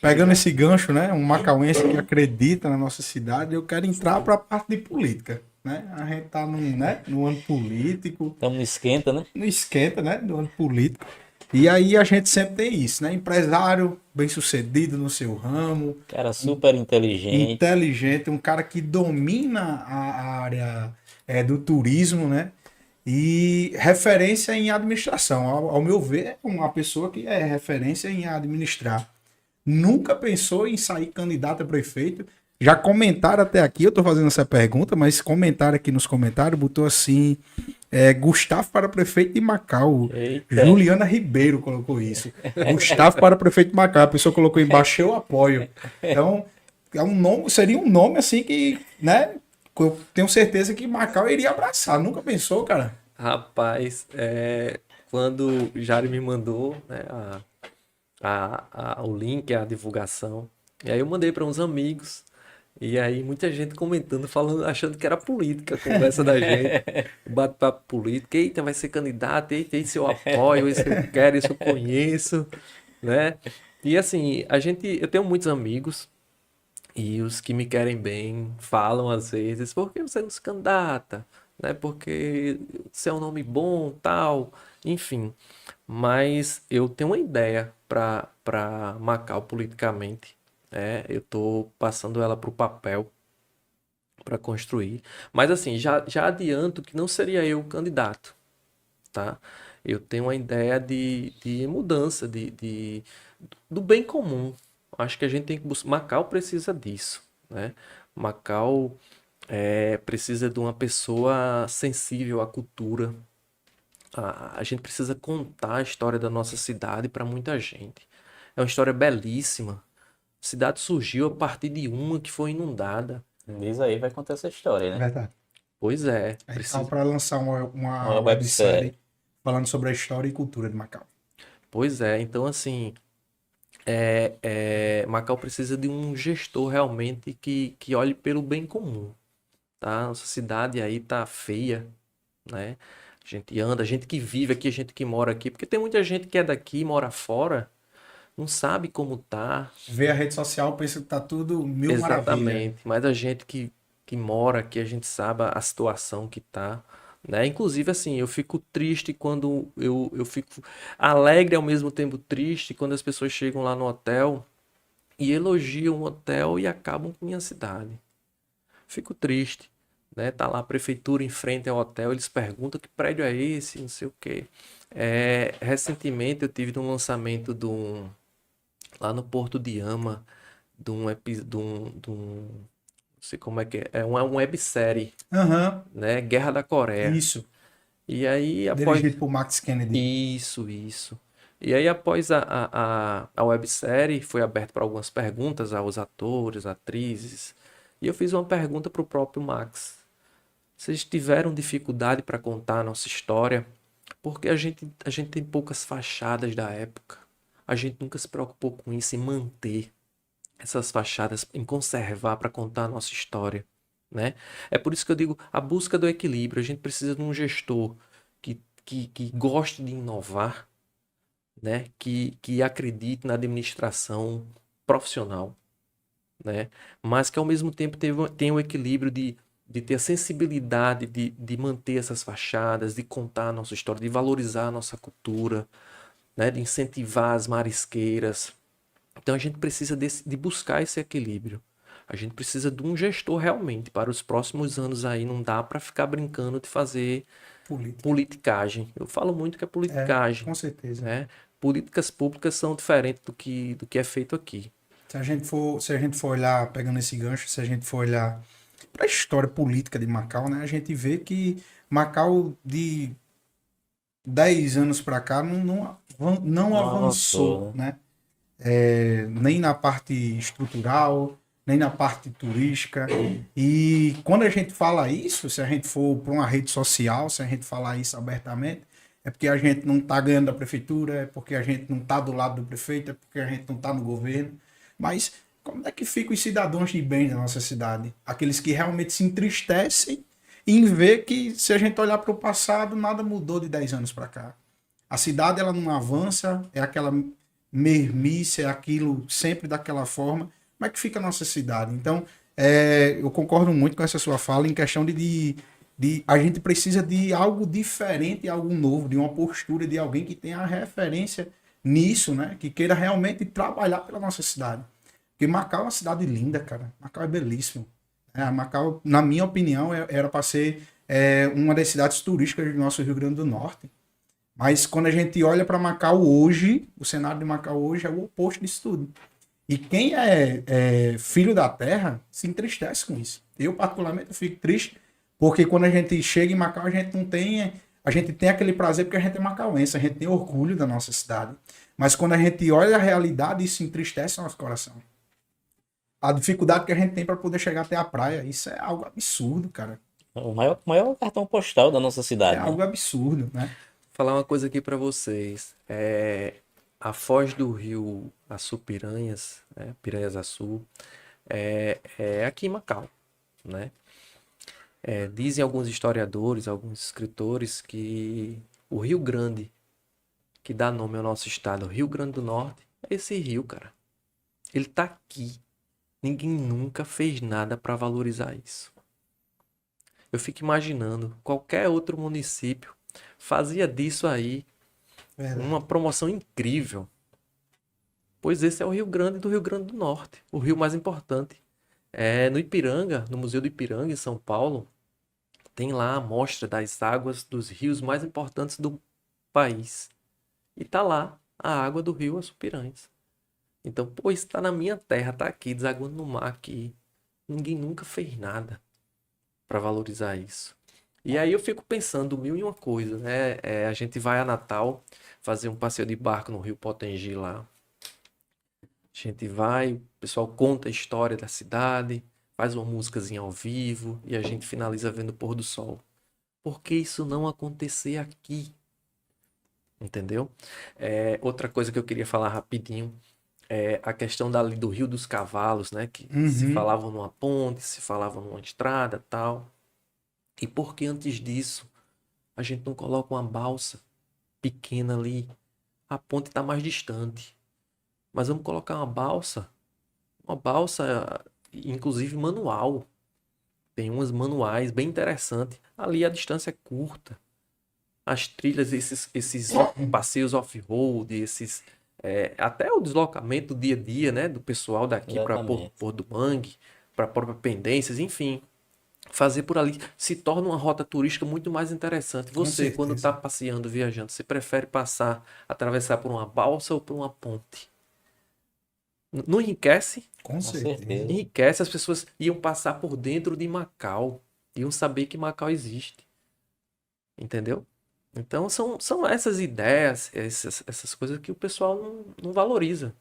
pegando esse gancho, né? Um macauense que acredita na nossa cidade, eu quero entrar para a parte de política, né? A gente tá no ano político, Estamos no esquenta, né? no esquenta, né? Do ano político. E aí a gente sempre tem isso, né? Empresário bem-sucedido no seu ramo, Cara super inteligente. inteligente, um cara que domina a área do turismo, né? E referência em administração. Ao meu ver, é uma pessoa que é referência em administrar. Nunca pensou em sair candidato a prefeito. Já comentaram até aqui, eu tô fazendo essa pergunta, mas comentaram aqui nos comentários, botou assim, Gustavo para prefeito de Macau. Eita. Juliana Ribeiro colocou isso. Gustavo para prefeito de Macau. A pessoa colocou embaixo, eu apoio. Então, é um nome, seria um nome assim que, né? Eu tenho certeza que Macau iria abraçar. Nunca pensou, cara? Rapaz, quando o Jário me mandou, né, o link, a divulgação, e aí eu mandei para uns amigos, e aí muita gente comentando, falando, achando que era política a conversa da gente, o bate-papo político, eita, vai ser candidato, eita, esse eu apoio, esse eu quero, esse eu conheço, né? E assim, eu tenho muitos amigos, e os que me querem bem falam às vezes, por que você não se candidata? Né? Porque você é um nome bom, tal, enfim. Mas eu tenho uma ideia para Macau politicamente. Né? Eu estou passando ela para o papel para construir. Mas assim, já adianto que não seria eu o candidato, tá? Eu tenho uma ideia de mudança, do bem comum. Acho que a gente tem que buscar. Macau precisa disso, né? Macau precisa de uma pessoa sensível à cultura. A gente precisa contar a história da nossa cidade para muita gente. É uma história belíssima. A cidade surgiu a partir de uma que foi inundada. Diz aí, vai contar essa história, né? Verdade. Pois é, A gente tava precisa. para lançar uma Uma websérie websérie. falando sobre a história e cultura de Macau. Pois é, então assim, Macau precisa de um gestor realmente que olhe pelo bem comum, tá? Nossa cidade aí tá feia, né? A gente anda, a gente que vive aqui, a gente que mora aqui, porque tem muita gente que é daqui, mora fora, não sabe como tá. Vê a rede social, pensa que tá tudo mil maravilha. Exatamente, mas a gente que mora aqui, a gente sabe a situação que tá, né? Inclusive, assim, eu fico triste quando eu fico alegre ao mesmo tempo triste quando as pessoas chegam lá no hotel e elogiam o hotel e acabam com minha cidade. Fico triste, né? Tá lá a prefeitura em frente ao hotel, eles perguntam que prédio é esse, não sei o quê. Recentemente eu tive um lançamento lá no Porto de Ama, não sei como é que é uma websérie, Aham, né? Guerra da Coreia. isso. E aí, após. Dirigido por Max Kennedy. Isso. E aí, após a websérie, foi aberto para algumas perguntas aos atores, atrizes. E eu fiz uma pergunta para o próprio Max. Vocês tiveram dificuldade para contar a nossa história? Porque a gente tem poucas fachadas da época. A gente nunca se preocupou com isso, em manter essas fachadas, em conservar para contar a nossa história, né? É por isso que eu digo a busca do equilíbrio. A gente precisa de um gestor que goste de inovar, né? Que acredite na administração profissional, né? Mas que ao mesmo tempo tenha o equilíbrio de ter a sensibilidade de manter essas fachadas, de contar a nossa história, de valorizar a nossa cultura, né? De incentivar as marisqueiras. Então a gente precisa de buscar esse equilíbrio. A gente precisa de um gestor realmente para os próximos anos aí. Não dá para ficar brincando de fazer Política. politicagem. Eu falo muito que é politicagem, Com certeza. né? Políticas públicas são diferentes do que é feito aqui. Se a gente for olhar, pegando esse gancho, se a gente for olhar para a história política de Macau, né, a gente vê que Macau de 10 anos para cá não Não avançou, avançou, né? né? Nem na parte estrutural, nem na parte turística. E quando a gente fala isso, se a gente for para uma rede social, se a gente falar isso abertamente, é porque a gente não está ganhando da prefeitura, é porque a gente não está do lado do prefeito, é porque a gente não está no governo. Mas como é que ficam os cidadãos de bem da nossa cidade? Aqueles que realmente se entristecem em ver que, se a gente olhar para o passado, nada mudou de 10 anos para cá. A cidade ela não avança, é aquela mesmice, é aquilo sempre daquela forma, como é que fica a nossa cidade? Então, eu concordo muito com essa sua fala em questão de a gente precisa de algo diferente, algo novo, de uma postura de alguém que tenha referência nisso, né? Que queira realmente trabalhar pela nossa cidade. Porque Macau é uma cidade linda, cara. Macau é belíssimo. Macau, na minha opinião, era para ser uma das cidades turísticas do nosso Rio Grande do Norte. Mas quando a gente olha para Macau hoje, o cenário de Macau hoje é o oposto disso tudo. E quem é filho da terra se entristece com isso. Eu, particularmente, fico triste, porque quando a gente chega em Macau, a gente não tem. A gente tem aquele prazer porque a gente é macauense, a gente tem orgulho da nossa cidade. Mas quando a gente olha a realidade, isso entristece o nosso coração. A dificuldade que a gente tem para poder chegar até a praia, isso é algo absurdo, cara. O maior cartão postal da nossa É cidade, né? algo absurdo, né? Vou falar uma coisa aqui para vocês. A foz do rio Açu-Piranhas, Piranhas Açu, é aqui em Macau, né? Dizem alguns historiadores, alguns escritores, que o Rio Grande, que dá nome ao nosso estado, Rio Grande do Norte, é esse rio, cara. Ele tá aqui. Ninguém nunca fez nada para valorizar isso. Eu fico imaginando, qualquer outro município fazia disso aí uma promoção incrível. Pois esse é o Rio Grande do Rio Grande do Norte, o rio mais importante. No Ipiranga, no Museu do Ipiranga, em São Paulo, tem lá a mostra das águas dos rios mais importantes do país. E tá lá a água do rio Açu-Piranhas. Então, pô, isso tá na minha terra, tá aqui, desaguando no mar aqui. Ninguém nunca fez nada para valorizar isso. E aí eu fico pensando mil e uma coisa, né? A gente vai a Natal fazer um passeio de barco no Rio Potengi lá. A gente vai, o pessoal conta a história da cidade, faz uma músicazinha ao vivo e a gente finaliza vendo o pôr do sol. Por que isso não acontecer aqui? Entendeu? Outra coisa que eu queria falar rapidinho é a questão do Rio dos Cavalos, né? Que se falavam numa ponte, se falavam numa estrada, tal. E por que antes disso a gente não coloca uma balsa pequena ali? A ponte está mais distante. Mas vamos colocar uma balsa inclusive manual. Tem umas manuais bem interessantes. Ali a distância é curta. As trilhas, esses passeios off-road, até o deslocamento do dia a dia, né, do pessoal daqui para Porto do Mangue, para a própria Pendências, enfim. Fazer por ali se torna uma rota turística muito mais interessante. Você, quando está passeando, viajando, você prefere atravessar por uma balsa ou por uma ponte? Não enriquece? Com certeza. Enriquece, as pessoas iam passar por dentro de Macau, iam saber que Macau existe. Entendeu? Então são essas ideias, essas coisas que o pessoal não valoriza.